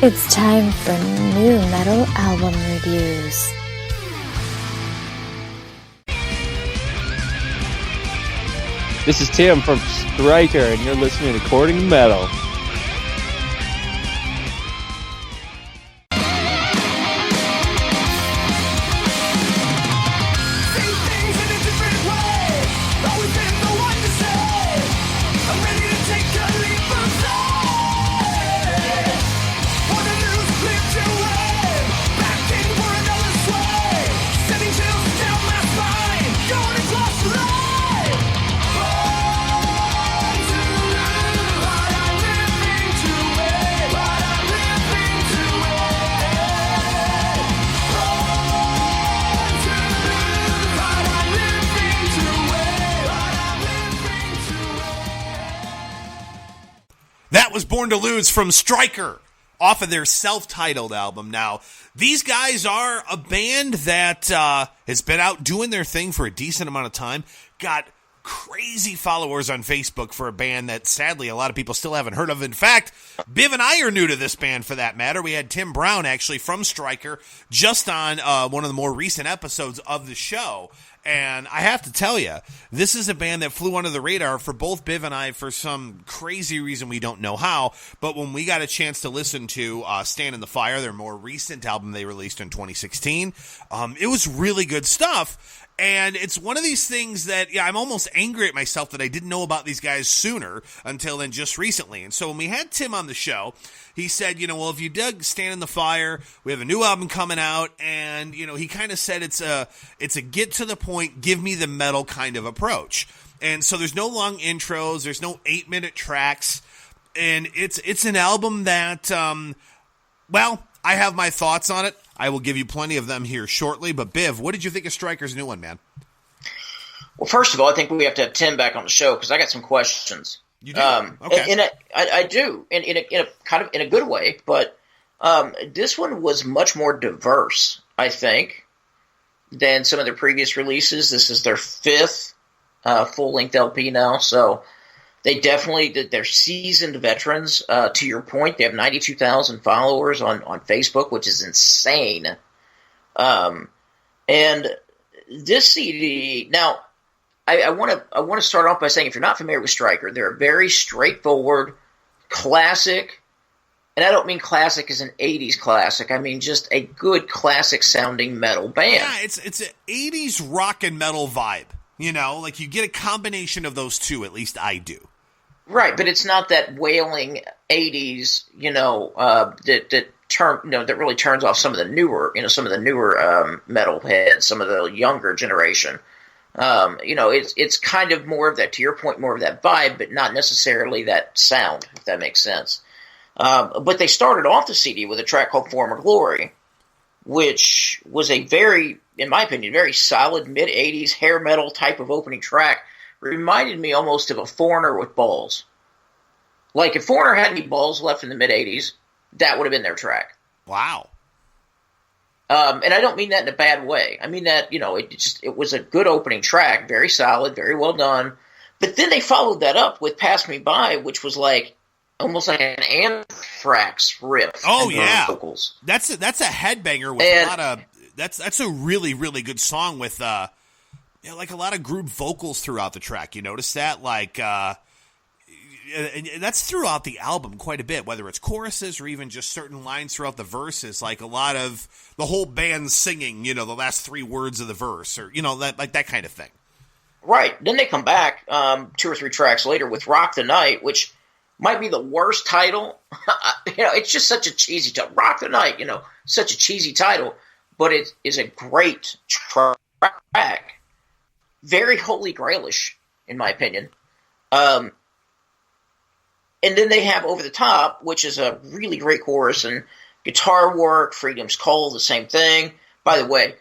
It's time for new metal album reviews. This is Tim from Striker, and you're listening to According Metal. Born to Lose from Striker off of their self-titled album. Now, these guys are a band that has been out doing their thing for a decent amount of time. Got crazy followers on Facebook for a band that sadly a lot of people still haven't heard of. In fact, Biv and I are new to this band for that matter. We had Tim Brown actually from Striker just on one of the more recent episodes of the show. And I have to tell you, this is a band that flew under the radar for both Biv and I for some crazy reason we don't know how. But when we got a chance to listen to Stand in the Fire, their more recent album they released in 2016, it was really good stuff. And it's one of these things that I'm almost angry at myself that I didn't know about these guys sooner until then just recently. And so when we had Tim on the show, he said, well, if you dug Stand in the Fire, we have a new album coming out. And, he kind of said it's a get to the point, give me the metal kind of approach. And so there's no long intros. There's no 8-minute tracks. And it's an album that, I have my thoughts on it. I will give you plenty of them here shortly. But, Biv, what did you think of Striker's new one, man? Well, first of all, I think we have to have Tim back on the show because I got some questions. You do? Okay. I do, in a good way. But this one was much more diverse, I think, than some of their previous releases. This is their 5th full-length LP now, so they definitely – they're seasoned veterans. To your point, they have 92,000 followers on Facebook, which is insane. And this CD – now, I want to start off by saying if you're not familiar with Striker, they're a very straightforward, classic – and I don't mean classic as an 80s classic. I mean just a good classic-sounding metal band. Yeah, it's an 80s rock and metal vibe. Like you get a combination of those two, at least I do. Right, but it's not that wailing 80s, that really turns off some of the newer, metal heads, some of the younger generation. It's kind of more of that, to your point, more of that vibe, but not necessarily that sound, if that makes sense. But they started off the CD with a track called Former Glory, which was a very, in my opinion, very solid mid-80s hair metal type of opening track. Reminded me almost of a Foreigner with balls. Like, if Foreigner had any balls left in the mid-80s, that would have been their track. Wow. And I don't mean that in a bad way. I mean that, it was a good opening track, very solid, very well done. But then they followed that up with Pass Me By, which was like, almost like an Anthrax riff. Oh, yeah. Vocals. That's a headbanger with a lot of... That's a really, really good song with... like a lot of group vocals throughout the track. You notice that? Like, and that's throughout the album quite a bit, whether it's choruses or even just certain lines throughout the verses, like a lot of the whole band singing, the last 3 words of the verse or, that kind of thing. Right. Then they come back 2 or 3 tracks later with Rock the Night, which might be the worst title. It's just such a cheesy title. Rock the Night, such a cheesy title, but it is a great track. Very Holy Grailish, in my opinion. And then they have Over the Top, which is a really great chorus and guitar work. Freedom's Call, the same thing. By the way,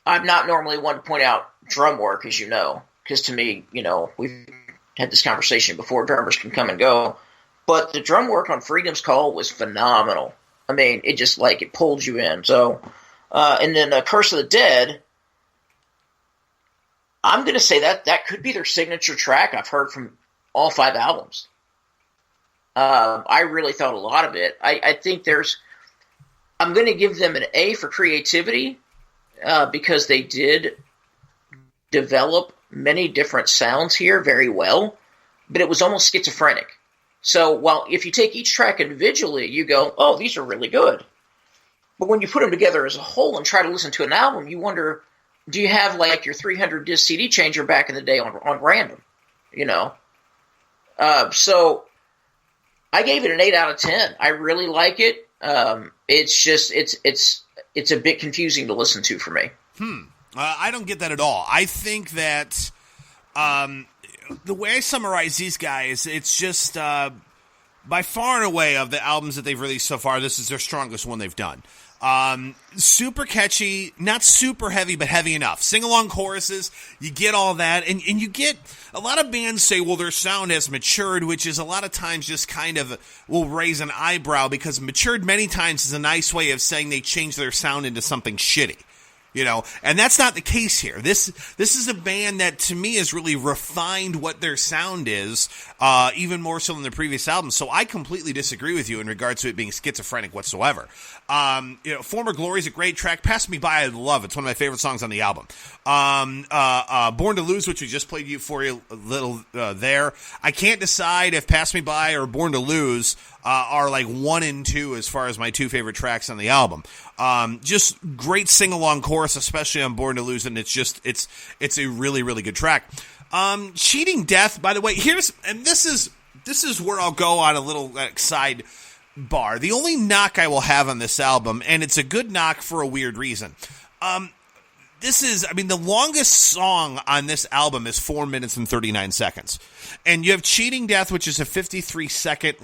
I'm not normally one to point out drum work, as you know, because to me, we've had this conversation before, drummers can come and go. But the drum work on Freedom's Call was phenomenal. I mean, it just, it pulled you in. So, and then Curse of the Dead, I'm going to say that could be their signature track I've heard from all 5 albums. I really thought a lot of it. I think I'm going to give them an A for creativity because they did develop many different sounds here very well, but it was almost schizophrenic. So while if you take each track individually, you go, oh, these are really good. But when you put them together as a whole and try to listen to an album, you wonder, do you have like your 300 disc CD changer back in the day on random? So I gave it an 8 out of 10. I really like it. It's just it's a bit confusing to listen to for me. I don't get that at all. I think that the way I summarize these guys, it's just by far and away of the albums that they've released so far, this is their strongest one they've done. Super catchy, not super heavy, but heavy enough. Sing-along choruses, you get all that, and you get, a lot of bands say, well, their sound has matured, which is a lot of times just kind of will raise an eyebrow, because matured many times is a nice way of saying they changed their sound into something shitty. And that's not the case here. This is a band that, to me, has really refined what their sound is, even more so than their previous albums. So I completely disagree with you in regards to it being schizophrenic whatsoever. Former Glory is a great track. Pass Me By, I love it. It's one of my favorite songs on the album. Born to Lose, which we just played for you a little there. I can't decide if Pass Me By or Born to Lose are like 1 and 2 as far as my 2 favorite tracks on the album. Just great sing-along chorus, especially on Born to Lose, and it's a really, really good track. Cheating Death, by the way, this is where I'll go on a little side bar. The only knock I will have on this album, and it's a good knock for a weird reason. The longest song on this album is 4 minutes and 39 seconds. And you have Cheating Death, which is a 53-second,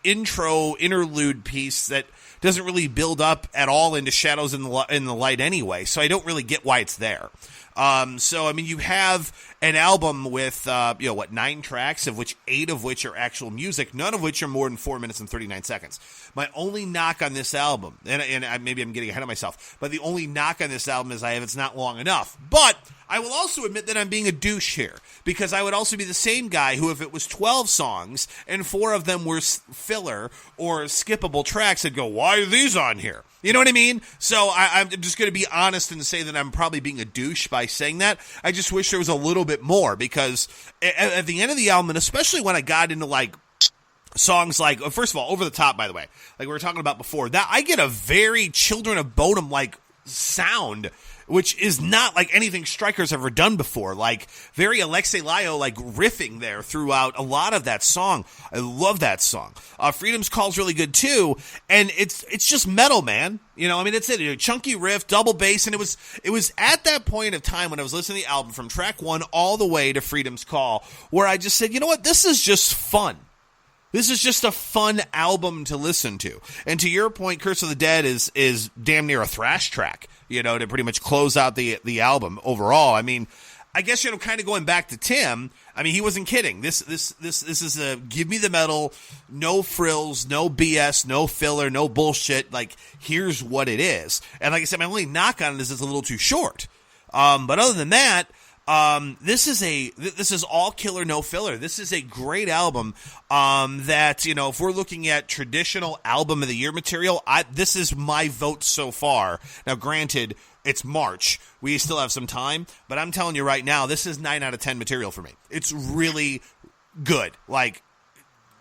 interlude piece that doesn't really build up at all into Shadows in the Light anyway, so I don't really get why it's there. You have an album with, 9 tracks, of which 8 of which are actual music, none of which are more than 4 minutes and 39 seconds. My only knock on this album, and maybe I'm getting ahead of myself, but the only knock on this album is it's not long enough. But I will also admit that I'm being a douche here, because I would also be the same guy who, if it was 12 songs and 4 of them were filler or skippable tracks, I'd go, why are these on here? You know what I mean? So I'm just going to be honest and say that I'm probably being a douche by saying that. I just wish there was a little bit more, because at the end of the album, and especially when I got into songs like, first of all, Over the Top, by the way, like we were talking about before, that I get a very Children of Bodom sound, which is not like anything Stryker's ever done before. Very Alexei Laio, riffing there throughout a lot of that song. I love that song. Freedom's Call's really good too, and it's just metal, man. It's a chunky riff, double bass, and it was at that point of time when I was listening to the album from track 1 all the way to Freedom's Call, where I just said, you know what, this is just fun. This is just a fun album to listen to. And to your point, Curse of the Dead is damn near a thrash track, to pretty much close out the album overall. I guess, kind of going back to Tim, he wasn't kidding. This is a give me the metal, no frills, no BS, no filler, no bullshit. Here's what it is. And like I said, my only knock on it is it's a little too short. But other than that, this is all killer, no filler. This is a great album. That, if we're looking at traditional album of the year material, this is my vote so far. Now, granted, it's March. We still have some time, but I'm telling you right now, this is 9 out of 10 material for me. It's really good.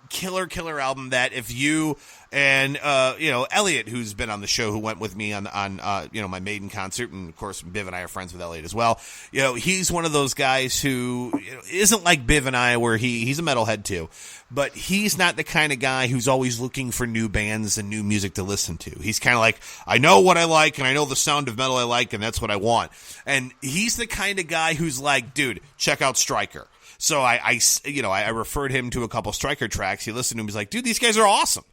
Killer album that if you and Elliot, who's been on the show, who went with me on my Maiden concert, and of course Biv and I are friends with Elliot as well. He's one of those guys who isn't like Biv and I, where he's a metalhead too, but he's not the kind of guy who's always looking for new bands and new music to listen to. He's kind of like, I know what I like and I know the sound of metal I like, and that's what I want. And he's the kind of guy who's like, dude, check out Stryker. So I referred him to a couple Stryker tracks. He listened to him. He's like, dude, these guys are awesome.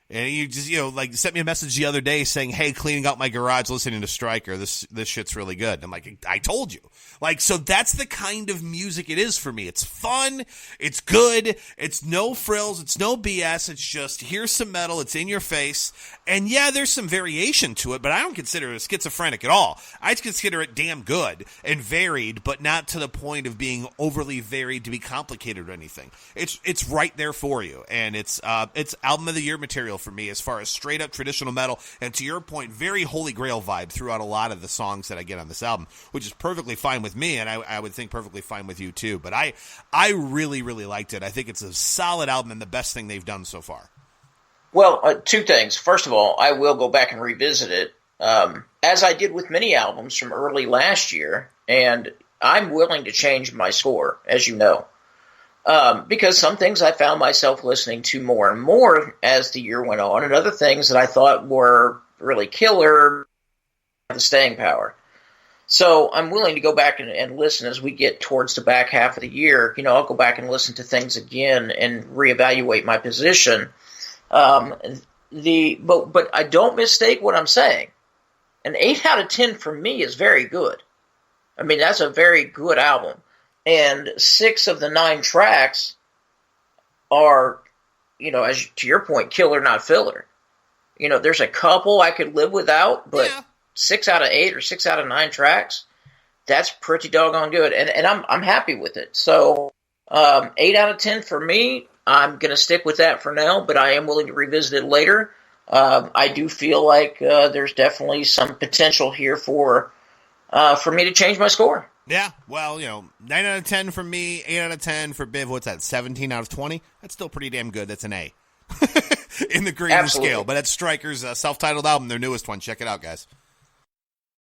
And you just, like sent me a message the other day saying, hey, cleaning out my garage, listening to Stryker. This shit's really good. I'm like, I told you. Like, so that's the kind of music it is for me. It's fun. It's good. It's no frills. It's no BS. It's just, here's some metal. It's in your face. And yeah, there's some variation to it, but I don't consider it schizophrenic at all. I consider it damn good and varied, but not to the point of being overly varied to be complicated or anything. It's right there for you. And it's album of the year material for me as far as straight up traditional metal. And to your point, very Holy Grail vibe throughout a lot of the songs that I get on this album, which is perfectly fine with me, and I would think perfectly fine with you too. But I really, really liked it. I think it's a solid album and the best thing they've done so far. Well, two things. First of all, I will go back and revisit it, as I did with many albums from early last year, and I'm willing to change my score, as you know, because some things I found myself listening to more and more as the year went on, and other things that I thought were really killer, the staying power. So I'm willing to go back and listen as we get towards the back half of the year. I'll go back and listen to things again and reevaluate my position. But I don't mistake what I'm saying. An 8 out of 10 for me is very good. I mean, that's a very good album. And 6 of the 9 tracks are, as to your point, killer, not filler. There's a couple I could live without, but 6 out of 8 or 6 out of 9 tracks, that's pretty doggone good. And I'm happy with it. So, 8 out of 10 for me. I'm going to stick with that for now, but I am willing to revisit it later. I do feel like there's definitely some potential here for me to change my score. Yeah, well, 9 out of 10 for me, 8 out of 10 for Biv. What's that, 17 out of 20? That's still pretty damn good. That's an A in the grading scale. But that's Stryker's self-titled album, their newest one. Check it out, guys.